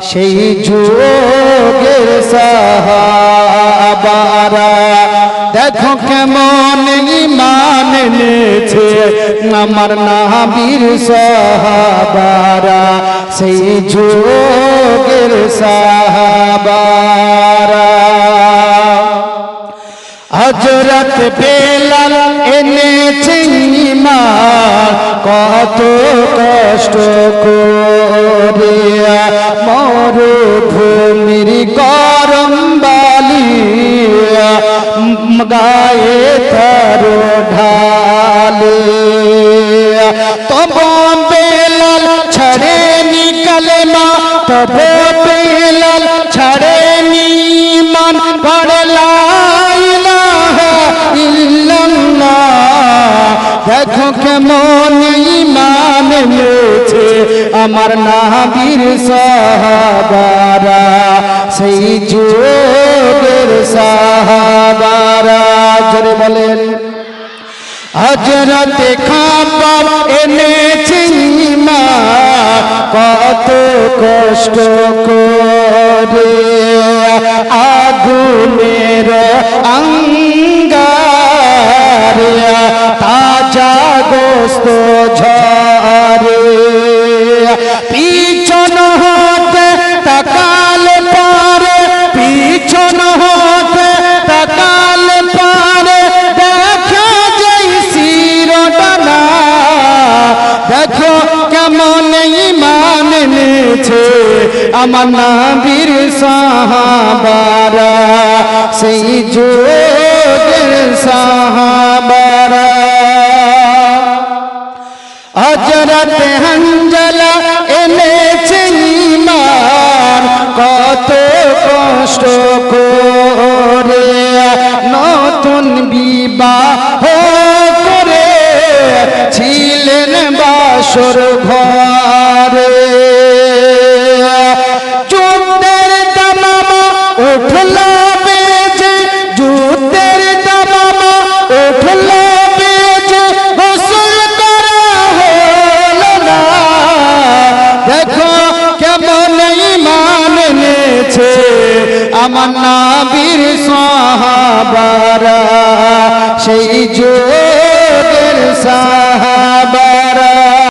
সেই যুগের সাহাবারা দেখো কেমন ঈমান এনেছে আমার নবীর সাহাবারা সেই যুগের সাহাবারা হযরত বেলাল এনেছে ঈমান কত কষ্ট করে মরুভূমির গরম বালি গায়ে তার ঢালে তব বেলাল ছাড়েনি কালেমা তব বেলাল ছাড়েনি ঈমান পড়ে লা ইলাহা ইল্লাল্লাহ দেখো কেমন ঈমান এনেছে আমার নবীর সাহাবারা সেই যুগের সাহাবারা জোরে বলেন হযরত খাব্বাব এনেছে ঈমান কত কষ্ট করে আগুনের অঙ্গারে তাজা গোস্ত ঝরে পিছন হতে তাকালে পারে পিছন হতে তাকালে পারে দেখা যাই শিরোডানা দেখো কেমন ঈমান এনেছে আমার নবীর সাহাবারা সেই যুগের সাহাবারা হযরত হানজালা এনেছে ঈমান কত কষ্ট করে নতুন বিবাহ করে ছিলেন বাসর ঘরে যুদ্ধের দামামা উঠল বেজে যুদ্ধের দামামা উঠল বেজে গোসল করা হলো না দেখো কেমন ঈমান এনেছে আমার নবীর সাহাবারা সেই